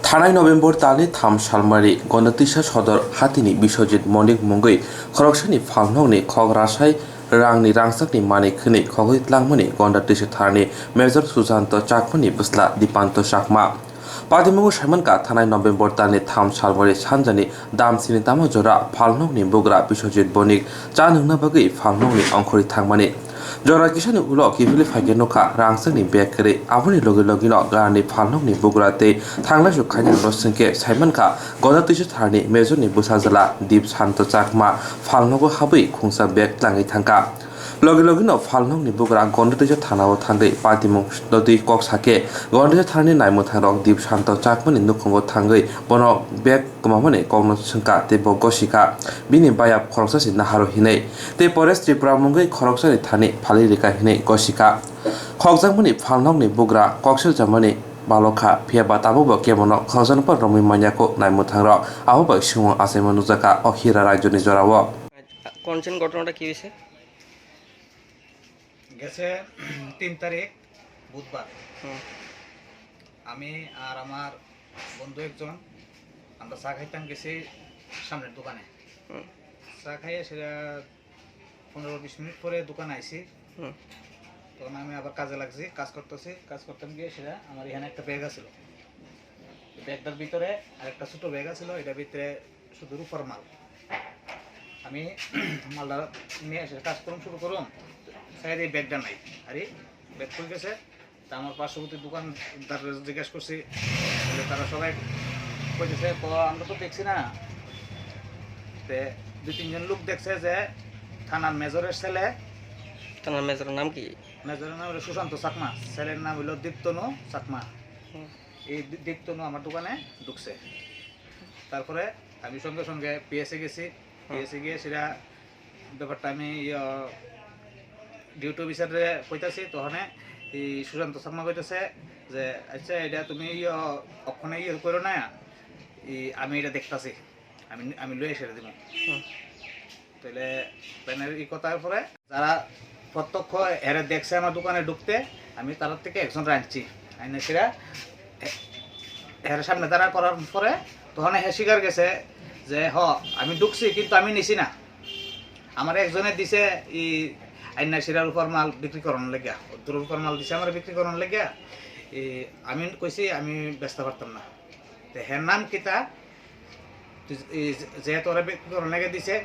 थानाय नभेम्बर दानि 3 सालमारि गणतिसा सदर हातिनि बिश्वजित मनिक मुंगै खरकसानि फांनंनि खग रासाय रांनि रांसाकनि मानि खनि खगैतलांमनि गणतिसा थारनि मेजर सुशांत चाकमानि बुस्ला दीपांत चाकमा पादिमुगु साइमनका थानाय नभेम्बर दानि 3 सालमारि सानजानि दामसिनि तामजरा फालनंनि बुग्रा बिश्वजित बनिक चानुंना बागै फालनंनि अंखरि थांमानि जरा किसानि उलो किफिलि फाइके नखा रांसाकनि बेग करे आबुनि लगे लगेनो गारनि फालनंनि बुग्राते थांला जुखानि रसंके साइमनका गणतिसा थारनि मेजरनि बुसाजला दीप शांत चाकमा फालनगो हाबै खुंसा बेग लाङै थांका लगे लगेनो फालनंनि बुग्रा गणतिसा थानाव थांगै पादिमुग नदी कक साके गणतिसा थारनि नायमु थांरक दीप शांत चाकमानि नुखंगो थांगै बनो बेग गमामाने कगनो संका ते बगसिका बिनि बाया खरकसासि नाहारो हिनै ते परेश त्रिपुरा मुंगै खरकसानि थानि फालि रेखा हिनै गसिका खगजांमनि फालनंनि बुग्रा कक्सेल जामानि बालखा फियाबा ताबो केमनो खजनपर रमि मान्याको नायमु थांर आबो सिङो आसेमा नुजाका अखिरा राज्यनि जराव কোনছেন ঘটনাটা কি হয়েছে? গেছে 3 তারিখ বুধবার আমি আর আমার বন্ধু একজন আমরা চা খাইতাম গেছি সামনের দোকানে চা খাইয়ে সেটা 15-20 মিনিট পরে দোকানে আইছি তখন আমি আবার কাজে লাগছি কাজ করতাম গিয়ে সেটা আমার এখানে একটা ব্যাগ আছিল ব্যাগটার ভিতরে আরেকটা ছোট ব্যাগ আছিল এটার ভিতরে শুধু রূপার মাল আমি মালটা নিয়ে এসে কাজ শুরু করুন সাইড এই ব্যাগটা নাই আরে ব্যাগ খুলে গেছে তা আমার পার্শ্ববর্তী দোকানদার জিজ্ঞাসা করছি তারা সবাই কইতেছে আমরা তো দেখছি না তে 2-3 জন লোক দেখছে যে থানার মেজরের ছেলে থানার মেজরের নাম কি? মেজরের নাম হলো সুশান্ত চাকমা ছেলের নাম হলো দীপ্তনু চাকমা এই দীপ্তনু আমার দোকানে ঢুকছে তারপরে আমি সঙ্গে সঙ্গে পিএসএ গেছি পিএসএ গিয়ে সেটা ব্যাপারটা আমি ডিউটি অফিসারে কইতাছি তখন এই সুশান্ত শর্মা কইতেছে যে আচ্ছা এটা তুমি ওখানে করো না আমি এটা দেখতেছি আমি লই এসে দিব তাহলে প্যানের কথার পরে যারা প্রত্যক্ষ এরা দেখছে আমার দোকানে ঢুকতে আমি তার থেকে একজন আনছি আইনে সেটা এর সামনে দাঁড়া করার পরে তখন হে স্বীকার গেছে যে আমি ঢুকছি কিন্তু আমি নিছি না আমার একজনে দিছে এই আইনা শিরার উপর মাল বিক্রি করানোর লেগিয়া দূরের উপর মাল দিছে আমার বিক্রি করানোর লেগিয়া আমি কইছি আমি ব্যস্ত পারতাম না তো হের নাম কিতা যে তোরা বিক্রি করানোর লেগে দিছে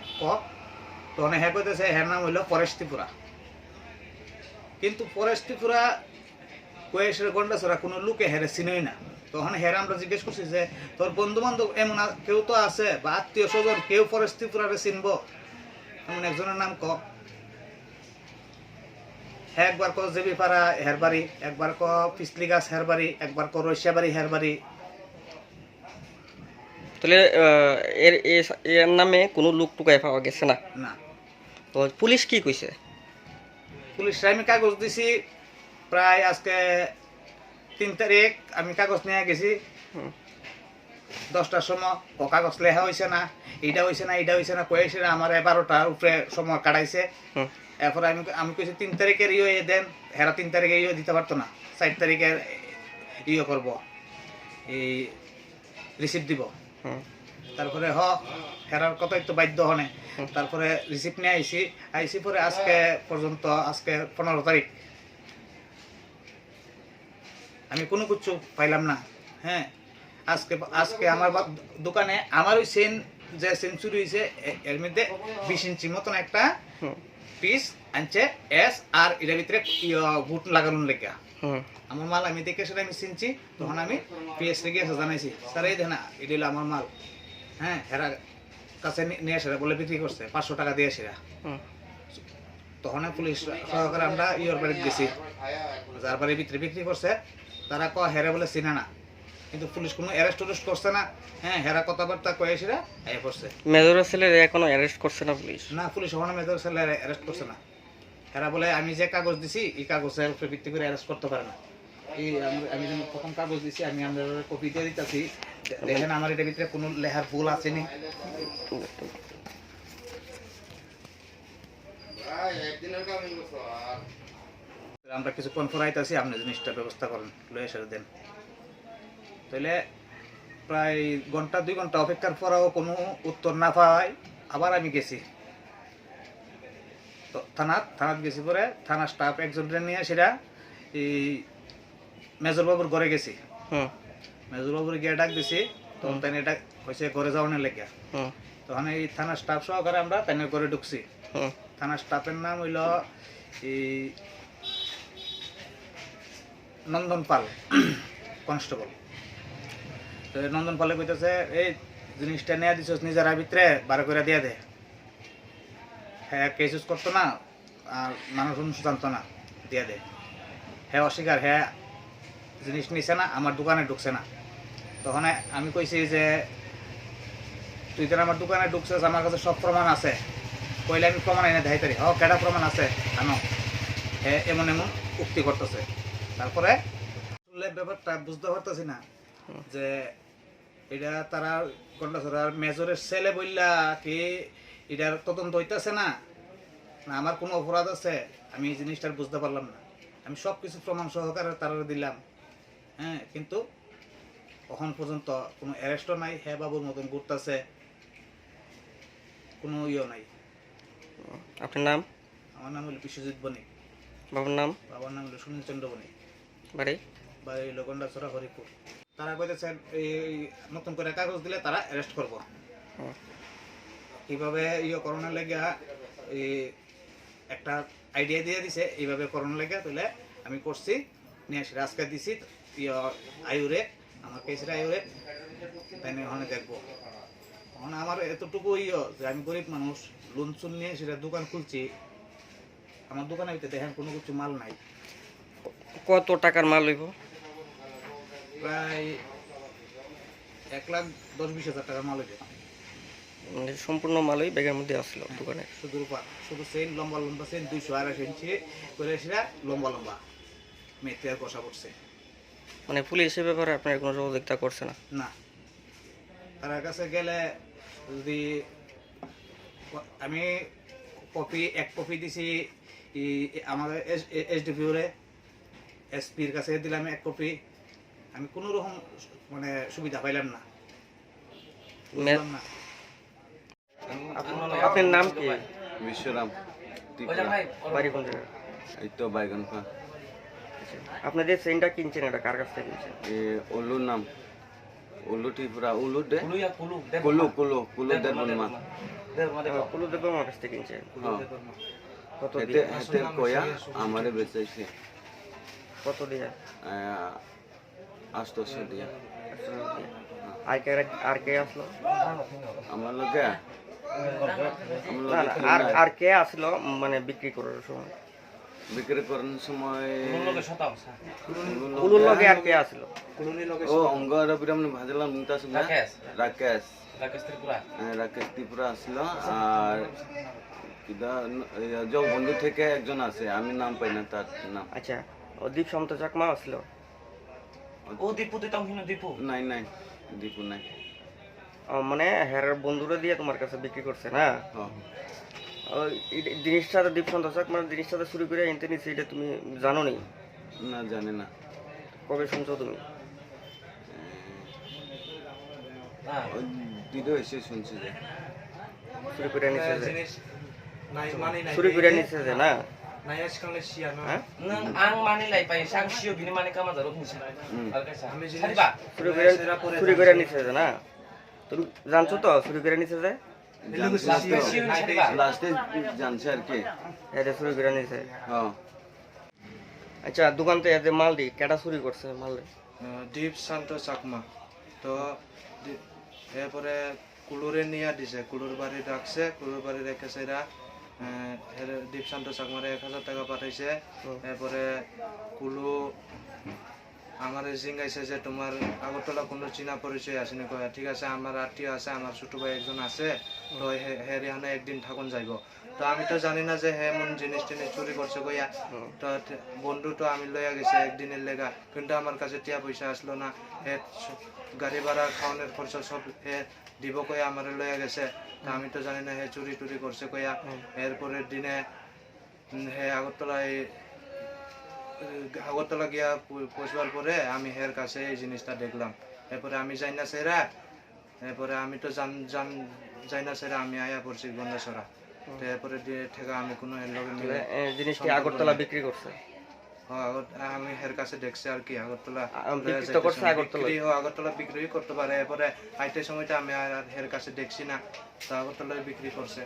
তখন হ্যাঁ কইতেছে হের নাম হইল পরেশ ত্রিপুরা কিন্তু পরেশ ত্রিপুরা কয়েসের গন্ডাছড়া কোনো লোকে হেরে চিনই না তখন হেরে আমরা জিজ্ঞেস করছি যে তোর বন্ধু বান্ধব এমন কেউ তো আছে বা আত্মীয় স্বজন কেউ পরেশ ত্রিপুরারে চিনব এমন একজনের নাম একবার ক জেবিপাড়া হেরবাড়ি একবার ক পিছলি গাছ হেরবাড়ি একবার ক রৈশাবাড়ি হেরবাড়ি তাহলে এর নামে কোনো লোক টুকাই পাওয়া গেছে না? না। তো পুলিশ কি কইছে? পুলিশরা আমি কাগজ দিছি প্রায় আজকে 3 তারিখ আমি কাগজ নিয়ে গেছি 10টার সময় কাগজ লেখা হয়েছে না এইটা হয়েছে না কয়েছে না আমার 12টার উপরে সময় কাটাইছে এরপরে আমি কইছি 3 তারিখের দেন হেরা 3 তারিখে দিতে পারতো না 4 তারিখে করব এই রিসিপ্ট দিব তারপরে হেরার কথাই তো বাধ্য হনে তারপরে রিসিপ্ট নিয়ে আইসি পরে আজকে পর্যন্ত আজকে 15 তারিখ আমি কোনো কিছু পাইলাম না হ্যাঁ আজকে আমার দোকানে আমার ওই যে সেঞ্চুরি হয়েছে এর মধ্যে 20 ইঞ্চি মতন একটা পিস আনছে আর এটার ভিতরে বুট লাগানোর লেগে আমার মাল আমি দেখে সেটা আমি চিনছি তখন আমি পিএস রেগে জানাইছি স্যার এই দেখেন এটা হলো আমার মাল হ্যাঁ হেরা কাছে নিয়ে আসে বলে বিক্রি করছে 500 টাকা দিয়ে সেরা তখন পুলিশ সহকারে আমরা বাড়ি গেছি যার বাড়ির ভিতরে বিক্রি করছে তারা হেরা বলে চিনে না কিন্তু পুলিশ কোনো অ্যারেস্ট করছে না হ্যাঁ হেরা কথাবার্তা কয়ে সেরা করছে মেজরের ছেলে এখনো অ্যারেস্ট করছে না পুলিশ? না পুলিশ ওখানে মেজর ছেলে অ্যারেস্ট করছে না হেরা বলে আমি যে কাগজ দিছি এই কাগজের উপরে ভিত্তি করে অ্যারেস্ট করতে পারে না আমি যখন প্রথম কাগজ দিছি আমি আমাদের কপি দিয়ে দিতেছি দেখেন আমার এটার ভিতরে কোনো লেখার ভুল আছে নি আমরা কিছুক্ষণ পর আইতাছি আপনি জিনিসটা ব্যবস্থা করেন লয়ে এসে দেন তাহলে প্রায় ঘন্টা 2 ঘন্টা অপেক্ষার পরেও কোনো উত্তর না পাওয়ায় আবার আমি গেছি তো থানাত গেছি, পরে থানার স্টাফ একজনকে নিয়ে সেটা এই মেজরবাবুর ঘরে গেছি। হুম মেজরবাবুর গিয়ে ডাক দিছি, তখন তাই এটা হয়েছে ঘরে যাওয়ানোর লেগে। হুম তখন এই থানার স্টাফ সহকারে আমরা তাই ঘরে ঢুকছি। হুম থানার স্টাফের নাম হইল এই নন্দন পাল কনস্টেবল। তো নন্দন পালে কইতেছে এই জিনিসটা নিয়ে দিছস নিজের ভিতরে বার করে দিয়ে দে। হ্যাঁ কেস ইউজ করতো না আর মানুষ জানতো না, দিয়ে দে। হ্যাঁ অস্বীকার, হ্যাঁ জিনিস নিছে না, আমার দোকানে ঢুকছে না। তখন আমি কইছি যে তুই তো আমার দোকানে ঢুকছিস, আমার কাছে সব প্রমাণ আছে, কইলে আমি প্রমাণ এনে দেখাই তারি। কেটা প্রমাণ আছে জানো? হ্যাঁ এমন এমন উক্তি করতেছে। তারপরে ব্যাপারটা বুঝতে পারতেছি না যে এটা তারা গন্ডাছড়ার মেজরের ছেলে বললা কি এটার তদন্ত হইতেছে না, না আমার কোনো অপরাধ আছে, আমি এই জিনিসটা বুঝতে পারলাম না। আমি সব কিছু প্রমাণ সহকারে তারা দিলাম, হ্যাঁ, কিন্তু এখন পর্যন্ত কোনো অ্যারেস্টও নাই। হ্যাঁ বাবুর মতন ঘুরতেছে, কোনো ইয়ে নাই। আপনার নাম? আমার নাম হলো বিশ্বজিৎ বণিক। বাবার নাম? বাবার নাম হলো সুনীল চন্দ্র বণিক। বাড়ি? বাড়ি হলো গন্ডাছড়া হরিপুর। তারা কইতেছেন এই নতুন করে কাগজ দিলে তারা অ্যারেস্ট করবো। হুম। এইভাবে ইয়ে করোনার লেগে এই একটা আইডিয়া দিয়ে দিছে, এইভাবে করোনার লেগে তাহলে আমি করছি নিয়ে সেটা আজকে দিছি ইয়ে আয়ুরে, আমার কেসটা আয়ুরে, তাই নিয়ে ওখানে দেখবো। এখন আমার এতটুকু ইয়ে যে আমি গরিব মানুষ, লোন চুন নিয়ে সেটা দোকান খুলছি, আমার দোকানে ভিতরে দেখেন কোনো কিছু মাল নাই। কত টাকার মাল হইব? প্রায় 1,10,20,000 টাকার মাল হইবে। মানে সম্পূর্ণ মালই ব্যাগের মধ্যে আসছিল দোকানে? শুধু রূপা, শুধু চেইন লম্বা লম্বা চেইন 228 ইঞ্চি করে সেটা লম্বা লম্বা মেতে আর কষা পড়ছে। মানে পুলিশ এ ব্যাপারে আপনার কোনো সহযোগিতা করছে না? না, তার কাছে গেলে যদি আমি এক কপি দিছি আমাদের এসডিপিওরে, এসপির কাছে দিলাম এক কপি, আমি কোনো রকম মানে সুবিধা পাইলাম না, বুঝলাম না। আপনার নাম কি? বিশ্বরাম বাড়ি কোন জায়গায়? এই তো বাইগনপা। আপনি যে চেইনটা কিনছেন এটা কার কাছ থেকে কিনছেন? উলুর নাম উলু ত্রিপুরা, উলু দে কুলু কুলু কুলু দে বনমা। কুলু দেব আমার কাছ থেকে কিনছেন? কত হেতে দিয়ে? হেতে কয়া আমারে বেচাইছে কত দিয়ে? 800 দিয়া। আর কে আসলো? আমার লগে না, না, আর কে আসলো মানে বিক্রি করার সময়? বিক্রি করার সময় কুলুর লগে আর কে আসলো? ও অঙ্গর বিরামনি ভাজলাম নিতা শুনে রাকেশ ত্রিপুরা আসলো। আর কিদা যে বন্ধু থেকে একজন আছে, আমি নাম পাই না তার নাম। আচ্ছা, ও দীপ সন্ত চাকমা আসলো? নাই নাই দীপু নাই। মানে হের বন্ধুরা দিয়ে তোমার কাছে বিক্রি করছে না? ওই জিনিসটা দীপ সন্ত চাকমা জিনিসটা শুরু করে এনতে নিচ্ছে, এটা তুমি জানো নি? না জানি না। কবে শুনছো তুমি? দিদিও এসে শুনছি যে শুরু করে নিচ্ছে যে শুরু করে নিচ্ছে যে না? হ্যাঁ? শুরু করে নিচ্ছে যে না? তুমি জানছো তো শুরু করে নিচ্ছে যে? লাস্টে জানছে আর কি। এটা শুরু করে নিচ্ছে। হ্যাঁ আচ্ছা, দোকান থেকে যে মাল দি কেটা চুরি করছে মাল? দীপ শান্ত চাকমা। তো এরপরে কুলুরে নিয়ে দিছে, কুলুর বাড়ি রাখছে, কুলুর বাড়ি রেখে সেরা দীপ শান্ত চাকমারে 1,000 টাকা পাঠাইছে। এরপরে কুলু আমার জিঙ্গাইছে যে তোমার আগরতলা কোনো চিনা পরিচয় আসেনি। কয়া ঠিক আছে, আমার আত্মীয় আছে, আমার ছোট ভাই একজন আছে, তো হের এখানে একদিন থাকুন যাইব। তো আমি তো জানি না যে হে এমন জিনিস টিনিস চুরি করছে কইয়া। তো বন্ধু তো আমি লইয়া গেছে একদিনের লেগা, কিন্তু আমার কাছে টিয়া পয়সা আসলো না। হে গাড়ি ভাড়া খাওয়ানোর খরচা সব হে দিব কইয়া আমার লইয়া গেছে। তা আমি তো জানি না হে চুরি টুরি করছে কইয়া। এরপরের দিনে হে আগরতলা গিয়া পৌঁছবার পরে আমি হের কাছে এই জিনিসটা দেখলাম। এরপরে আমি যাই না সেরা, এরপরে আমি তো যাই না সেরা আমি আয়া পড়ছি গন্ডাছড়া। তো এরপরে থেকে আমি কোনো এর লগে মিলে জিনিসটি আগরতলা বিক্রি করছে। আমি হের কাছে দেখছি আর কি আগরতলা বিক্রি তো করছে আগরতলা। আগরতলা বিক্রি করতে পারে। এরপরে আইতে সময়টা আমি আর হের কাছে দেখছি না, তো আগরতলায় বিক্রি করছে।